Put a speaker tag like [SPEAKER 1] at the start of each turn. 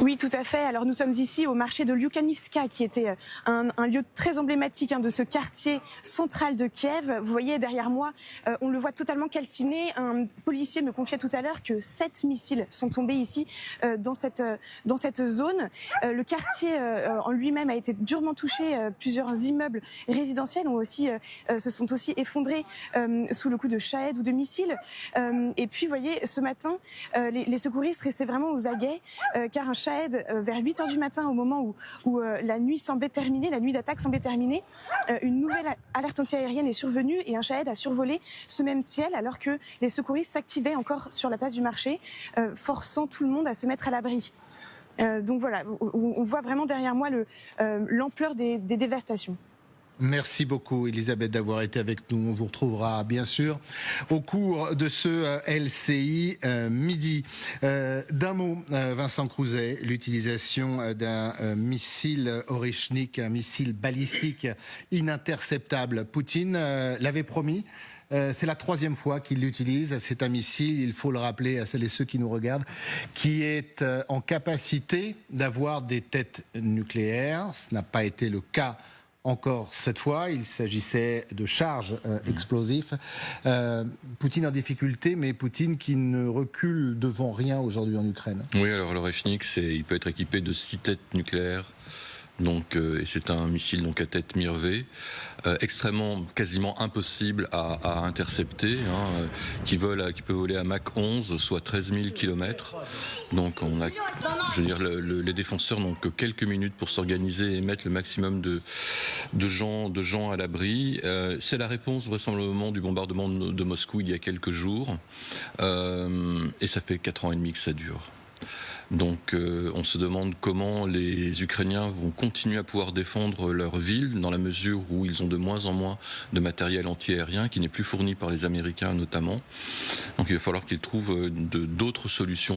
[SPEAKER 1] Oui, tout à fait. Alors nous sommes ici au marché de Lukyanivska, qui était un lieu très emblématique de ce quartier central de Kiev. Vous voyez derrière moi, on le voit totalement calciné. Un policier me confiait tout à l'heure que 7 missiles sont tombés ici dans cette zone. Le quartier en lui-même a été durement touché. Plusieurs immeubles résidentiels se sont aussi effondrés sous le coup de shaheds ou de missiles. Et puis, vous voyez, ce matin, les secouristes restaient vraiment aux aguets, car un shahed, vers 8 heures du matin, au moment où la nuit semblait terminée, la nuit d'attaque semblait terminée, une nouvelle alerte antiaérienne est survenue et un shahed a survolé ce même ciel alors que les secouristes s'activaient encore sur la place du marché, forçant tout le monde à se mettre à l'abri. Donc voilà, on voit vraiment derrière moi l'ampleur des dévastations.
[SPEAKER 2] Merci beaucoup Elisabeth d'avoir été avec nous. On vous retrouvera bien sûr au cours de ce LCI midi. D'un mot, Vincent Crouzet, l'utilisation d'un missile Orychnik, un missile balistique ininterceptable. Poutine l'avait promis. C'est la 3e fois qu'il l'utilise. C'est un missile, il faut le rappeler à celles et ceux qui nous regardent, qui est en capacité d'avoir des têtes nucléaires. Ce n'a pas été le cas encore cette fois, il s'agissait de charges explosifs. Poutine en difficulté, mais Poutine qui ne recule devant rien aujourd'hui en Ukraine.
[SPEAKER 3] Oui, alors l'Orychnik, il peut être équipé de 6 têtes nucléaires. Donc, et c'est un missile donc à tête mirvée, extrêmement, quasiment impossible à intercepter, qui peut voler à Mach 11, soit 13 000 km. Donc, les défenseurs n'ont que quelques minutes pour s'organiser et mettre le maximum de gens à l'abri. C'est la réponse vraisemblablement du bombardement de Moscou il y a quelques jours, et ça fait 4 ans et demi que ça dure. Donc on se demande comment les Ukrainiens vont continuer à pouvoir défendre leur ville dans la mesure où ils ont de moins en moins de matériel antiaérien qui n'est plus fourni par les Américains notamment. Donc il va falloir qu'ils trouvent d'autres solutions.